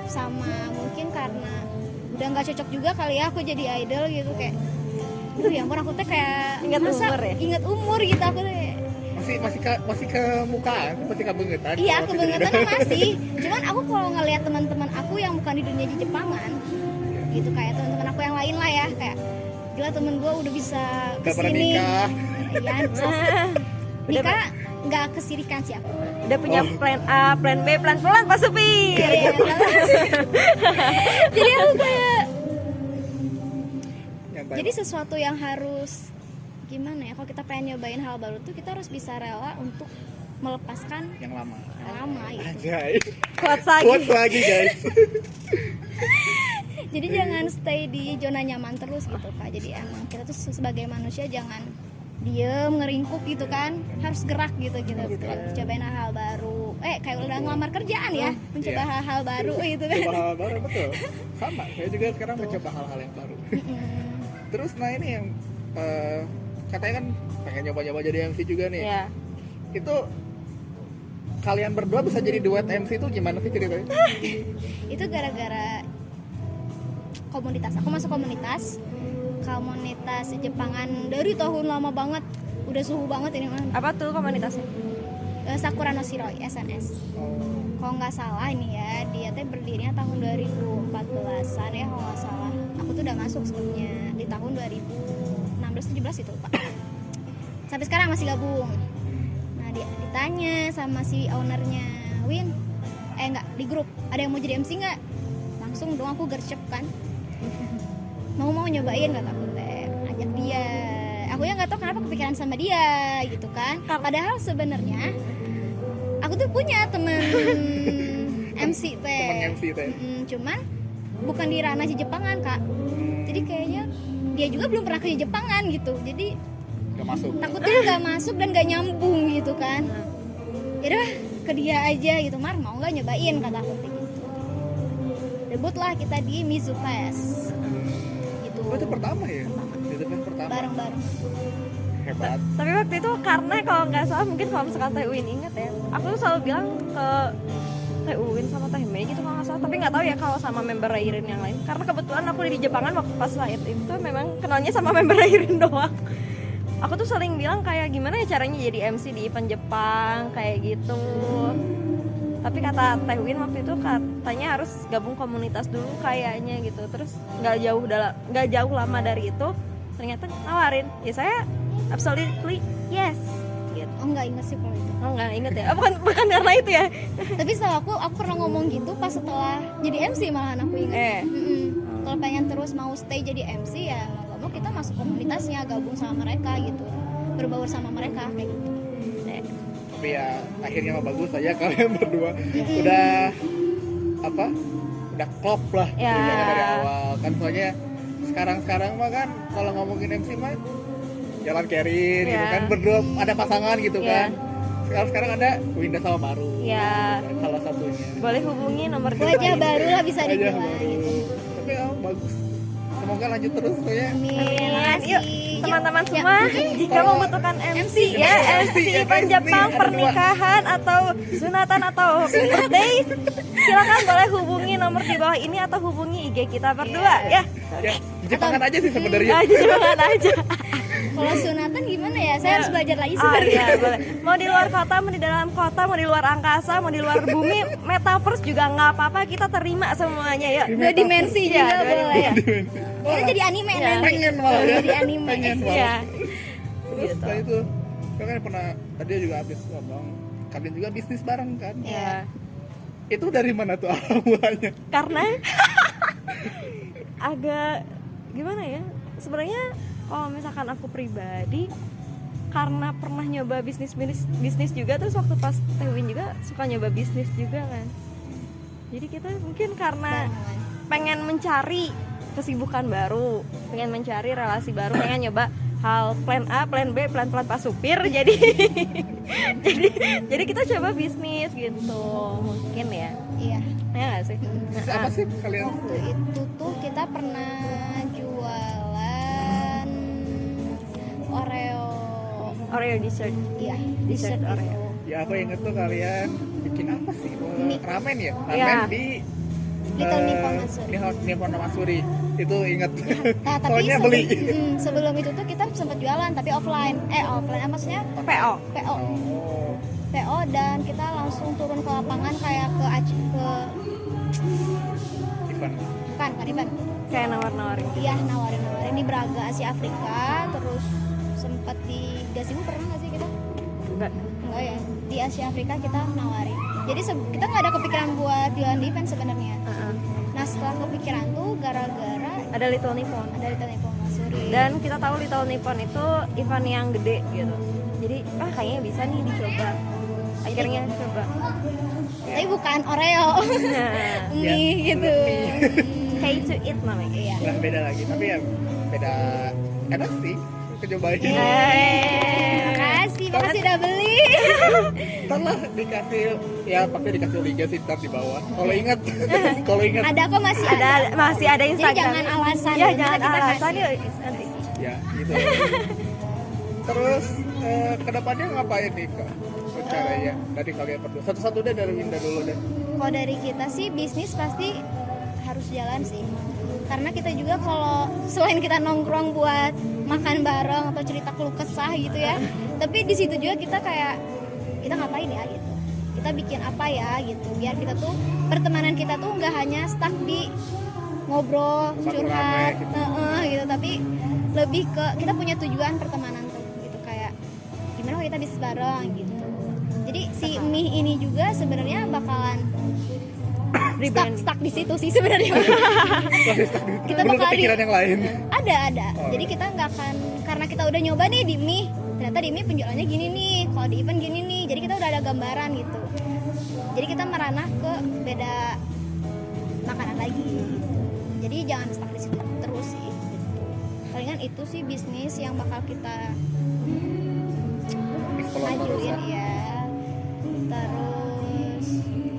sama mungkin karena udah nggak cocok juga kali ya aku jadi idol gitu. Kayak duh ya ampun, aku tuh kayak Ingat masa umur ya? ingat umur gitu aku tuh. Masih ke mukaan, masih kebengetan. Iya, Kalau kebangetan tidak- masih. Cuman aku kalau ngelihat teman-teman aku yang bukan di dunia Jepangan gitu, kayak teman-teman aku yang lain lah ya, kayak gila temen gue udah bisa Udah pada kesini. nikah. Iya, nikah nggak kesirikan sih aku. Udah punya plan A, plan B, pelan-pelan Pak Supir. Iya, jadi aku kayak Yang baik. jadi sesuatu yang harus gimana ya, kalau kita pengen nyobain hal baru tuh kita harus bisa rela untuk melepaskan yang lama. yang lama gitu. Anjay. Quotes lagi. Quotes lagi guys. Jadi jangan stay di zona nyaman terus gitu Kak. Jadi emang kita tuh sebagai manusia jangan diem ngeringkuk gitu kan, harus gerak gitu cobain hal baru. Kayak udah ngelamar kerjaan ya, mencoba Iya. hal-hal baru gitu kan. Coba hal baru, betul. Sama, saya juga sekarang mencoba hal-hal yang baru. Terus nah ini yang katanya kan pengen nyoba-nyoba jadi MC juga nih. Ya. Itu kalian berdua bisa jadi duet MC itu gimana sih ceritanya? Itu gara-gara komunitas. Aku masuk komunitas Jepangan dari tahun lama banget, udah suhu banget ini mah. Apa tuh komunitasnya? Sakura no Shiroi SNS. Kalau nggak salah ini ya, dia tuh berdirinya tahun 2014an ya kalau nggak salah. Aku tuh udah masuk sebelumnya di tahun 2016-17 itu Pak. Sampai sekarang masih gabung. Nah ditanya sama si ownernya, Win, enggak di grup, ada yang mau jadi MC nggak? Langsung dong aku gercep kan. Mau nyobain kata aku teh, ajak dia. Aku ya nggak tahu kenapa kepikiran sama dia gitu kan. Padahal sebenarnya aku tuh punya temen MC teh. Temen MC teh. Cuman bukan di ranah Jepangan Kak. Jadi kayaknya dia juga belum pernah ke Jepangan gitu. Jadi Gak masuk. takutnya nggak masuk dan nggak nyambung gitu kan. Yaudah ke dia aja gitu, Mar mau nggak nyobain kata aku gitu. Debutlah kita di Mizu Fest gitu. Oh, itu pertama ya? Itu kan pertama. Bareng-bareng. hebat. Tapi waktu itu karena kalau nggak salah mungkin kalau misalkan Teh Uin inget ya, aku tuh selalu bilang ke Teh Uin sama Teh Mei gitu kalau nggak salah, tapi nggak tahu ya kalau sama member Rairin yang lain, karena kebetulan aku di Jepangan waktu pas lahir itu memang kenalnya sama member Rairin doang. Aku tuh sering bilang kayak gimana ya caranya jadi MC di event Jepang kayak gitu. Tapi kata Teh Win waktu itu katanya harus gabung komunitas dulu kayaknya gitu. Terus nggak jauh lama dari itu ternyata nawarin. Ya saya absolutely yes. Gitu. Oh nggak inget sih kalau itu. Oh nggak inget ya? Oh, bukan karena itu ya? Tapi setelah aku pernah ngomong gitu pas setelah jadi MC malahan aku inget. Kalau pengen terus mau stay jadi MC ya nggak mau kita masuk komunitasnya, gabung sama mereka gitu, berbaur sama mereka kayak gitu. Tapi ya akhirnya mah bagus aja kalian berdua udah apa? Udah klop lah Ya. dari awal kan, soalnya sekarang mah kan kalau ngomongin MC mah jalan Kerin gitu Ya. kan, berdua ada pasangan gitu Ya. kan. Sekarang ada Winda sama Baru. Ya. Salah satunya. Boleh hubungi nomor Wajah baru lah bisa Wajah dibilang baru. gitu. Tapi bagus. Semoga lanjut terus ya. Amin. Amin. Yuk Makasih. teman-teman Ya, semua, jika membutuhkan MC ya, MC event Jepang, pernikahan atau sunatan atau birthday, silakan boleh hubungi nomor di bawah ini atau hubungi IG kita berdua ya. Ya, Jepangan aja sih sebenarnya. Aja jangan aja. Kalau sunatan gimana ya? Saya harus belajar lagi Oh sebenarnya. iya boleh. Mau di luar kota, mau di dalam kota, mau di luar angkasa, mau di luar bumi, metaverse juga nggak apa-apa, kita terima semuanya ya. Dua dimensi Iya, juga dua boleh. dimensi. Kita jadi anime Ya. nanti. Pengen malah ya. Jadi anime. Pengen malah. Iya. Terus setelah itu kan pernah tadi juga habis ngomong kalian juga bisnis bareng kan? Ya. Itu dari mana tuh awal mulanya? Karena agak gimana ya? Sebenarnya kalau misalkan aku pribadi karena pernah nyoba bisnis juga, terus waktu pas Teh Win juga suka nyoba bisnis juga kan. Jadi kita mungkin karena pengen mencari kesibukan baru, pengen mencari relasi baru, pengen nyoba hal plan A, plan B, plan Pak Supir. Jadi jadi kita coba bisnis gitu mungkin ya. Iya. Ya nggak sih? Bisnis apa sih kalian? Waktu itu tuh kita pernah jualan Oreo dessert. Iya, Dessert dessert Oreo. itu. Ya aku inget tuh kalian bikin apa sih? Ramen ya? Ramen Iya. di Little Nippon Matsuri. Nippon Matsuri. Itu inget. Nah, tapi Soalnya beli. sebelum itu tuh kita sempat jualan tapi offline. Maksudnya PO. PO. Oh. PO dan kita langsung turun ke lapangan kayak ke Event. bukan event. Kayak nawar-nawarin. Iya, nawarin di Braga Asia Afrika, terus sempat di Gasibu pernah nggak sih kita? Enggak. Enggak ya, di Asia Afrika kita nawarin. Jadi kita nggak ada kepikiran buat jualan di event sebenarnya. Nah setelah kepikiran tuh gara-gara Ada Little Nippon. ada Little Nippon Matsuri. Dan kita tahu Little Nippon itu event yang gede gitu. Jadi kayaknya bisa nih dicoba. Akhirnya coba. Tapi bukan Oreo, Nah, mie gitu. pay to eat namanya. Iya. Nah, beda lagi, tapi ya beda enak sih kecobain. Makasih udah beli. Ntar lah dikasih, ya pasti dikasih liga sih ntar di bawah. Kalau ingat, Ada kok masih ada. Masih ada Jadi Instagram. jangan alasan. Ya Ntar jangan kita alasan kasih. yuk nanti. ya gitu. Terus kedepannya ngapain nih kak? Caranya dari kalian berdua. Satu-satu deh dari Winda dulu deh. Kalau dari kita sih bisnis pasti harus jalan sih. Karena kita juga kalau selain kita nongkrong buat makan bareng atau cerita keluh kesah gitu ya, tapi di situ juga kita kayak kita ngapain ya gitu. Kita bikin apa ya gitu. Biar kita tuh pertemanan kita tuh nggak hanya stuck di ngobrol, Satu curhat, rame gitu. gitu, tapi lebih ke kita punya tujuan pertemanan tuh gitu kayak gimana kalau kita bisnis bareng gitu. Jadi si mie ini juga sebenarnya bakalan stuck di situ sih sebenarnya. Masih stuck di situ. Kita Belum bakal kepikiran yang lain. ada. Oh. Jadi kita nggak akan, karena kita udah nyoba nih di mie, ternyata di mie penjualannya gini nih, kalau di event gini nih. Jadi kita udah ada gambaran gitu. Jadi kita meranah ke beda makanan lagi. Gitu. Jadi jangan stuck di situ terus sih. Gitu. Palingan itu sih bisnis yang bakal kita Explore terus majuin ya. ya. Terus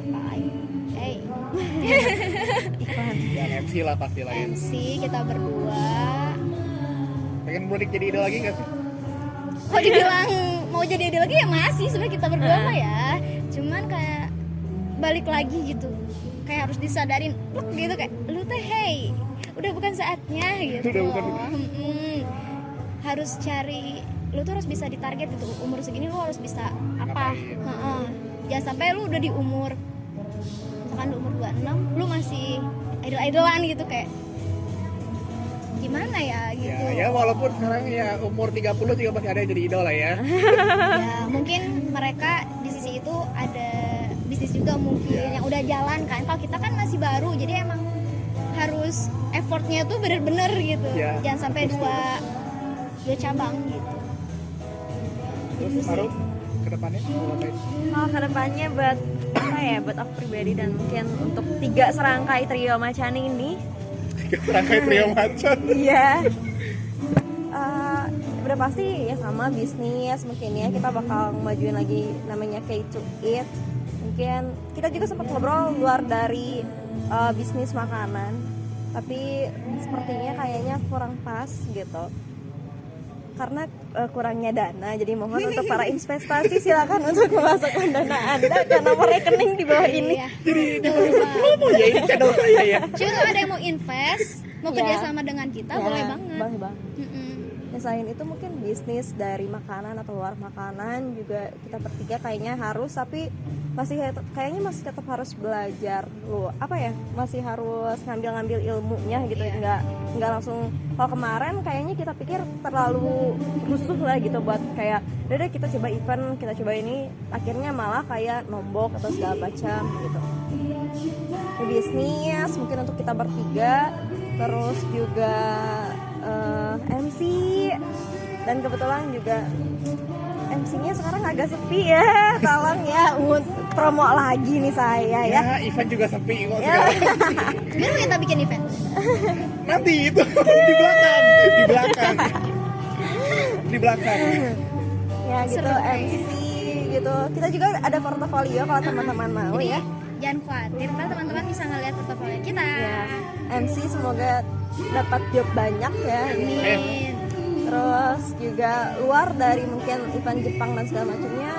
apa lagi? Yang MC lah pasti lah ya. MC kita berdua. Pengen mudik jadi idol lagi gak sih? Kalau dibilang mau jadi idol lagi ya masih sebenarnya kita berdua mah ya. Cuman kayak balik lagi gitu. Kayak harus disadarin plek gitu kayak lu teh hey, udah bukan saatnya gitu. Udah bukan. Harus cari, lu tuh harus bisa ditarget gitu. Umur segini lu harus bisa apa? Ngapain? Heeh. Jangan sampai lu udah di umur misalkan di umur 26 lu masih idol-idolan gitu kayak gimana ya gitu. Ya walaupun sekarang ya umur 30 juga masih ada yang jadi idola ya. Ya mungkin mereka di sisi itu ada bisnis juga mungkin yang udah jalan kan. Kalau kita kan masih baru, jadi emang harus effortnya tuh bener-bener gitu. Ya, Jangan sampai dua cabang gitu. Terus Maru kedepannya mau ngapain? Kalau kedepannya buat apa ya, buat aku pribadi dan mungkin untuk 3 serangkai trio macan ini. 3 serangkai trio macan. Iya. Udah pasti ya sama bisnis mungkin ya, kita bakal majuin lagi namanya K to Eat. Mungkin kita juga sempat ngobrol luar dari bisnis makanan, tapi sepertinya kayaknya kurang pas gitu karena kurangnya dana. Jadi mohon untuk para investasi silakan untuk memasukkan dana Anda ke nomor rekening di bawah ini. Iya. Jadi promo ya ini channel saya ya. Cuma kalau ada yang mau invest, mau Ya. kerjasama dengan kita boleh banget. Boleh banget. Mm-mm. Ya, selain itu mungkin bisnis dari makanan atau luar makanan juga kita bertiga kayaknya harus, tapi kayaknya masih tetap harus belajar lu apa ya, masih harus ngambil ilmunya gitu. Iya. Nggak langsung. Kalau kemarin kayaknya kita pikir terlalu rusuh lah gitu buat kayak udah deh kita coba event, kita coba ini, akhirnya malah kayak nombok atau segala macam gitu. Ya, bisnis mungkin untuk kita bertiga, terus juga MC, dan kebetulan juga MC-nya sekarang agak sepi ya, tolong ya promo lagi nih saya ya. Ya, event juga sepi kok Ya. sekarang. Biar kita bikin event. Nanti itu di belakang. Ya gitu, Seru, MC gitu. Kita juga ada portofolio kalau teman-teman mau Jadi ya. jangan khawatir, ntar teman-teman bisa ngeliat portofolio kita. Ya, MC semoga dapat job banyak ya. Amin. Terus juga luar dari mungkin event Jepang dan segala macamnya,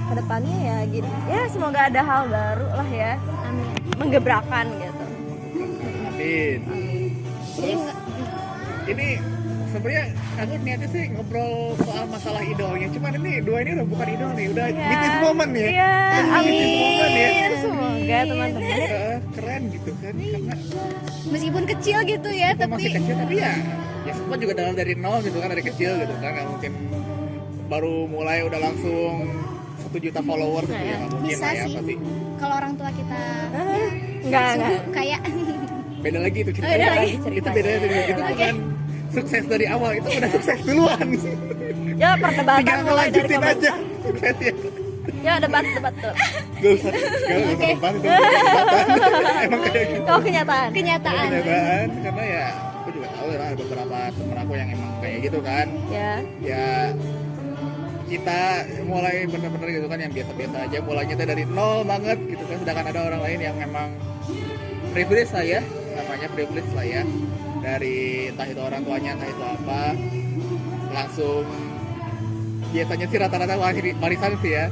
kedepannya ya gitu. Ya semoga ada hal baru lah ya, Amin. menggebrakan gitu. Amin. Jadi enggak Ini sebenarnya aku niatnya sih ngobrol soal masalah idolnya, cuman ini dua ini udah bukan idol nih, udah Ya. business woman ya. Iya, Business woman ya. amin. Semoga teman-teman. Keren gitu kan, karena meskipun kecil gitu ya, itu masih tapi kecil tapi ya semua juga dari nol gitu kan, dari kecil gitu kan, nggak mungkin baru mulai udah langsung 1 juta followers gitu ya, nggak mungkin bisa lah ya, sih. pasti Kalau orang tua kita Enggak. sungguh kayak beda lagi itu beda ceritanya. lagi Itu beda itu bukan sukses dari awal, itu udah sukses duluan. Ya perdebatan Tinggal mulai dari ngelanjutin aja komentar. suksesnya. Ya debat tuh. Gak usah debat itu debat. Emang kayak gitu. Oh kenyataan. kenyataan. Kenyataan, karena ya aku juga tahu lah ada beberapa temen aku yang emang kayak gitu kan. Ya kita mulai bener-bener gitu kan yang biasa-biasa aja, mulainya tuh dari nol banget gitu kan, sedangkan ada orang lain yang memang privilege lah ya, namanya privilege lah ya, dari entah itu orang tuanya entah itu apa, langsung biasanya sih rata-rata warisan sih ya,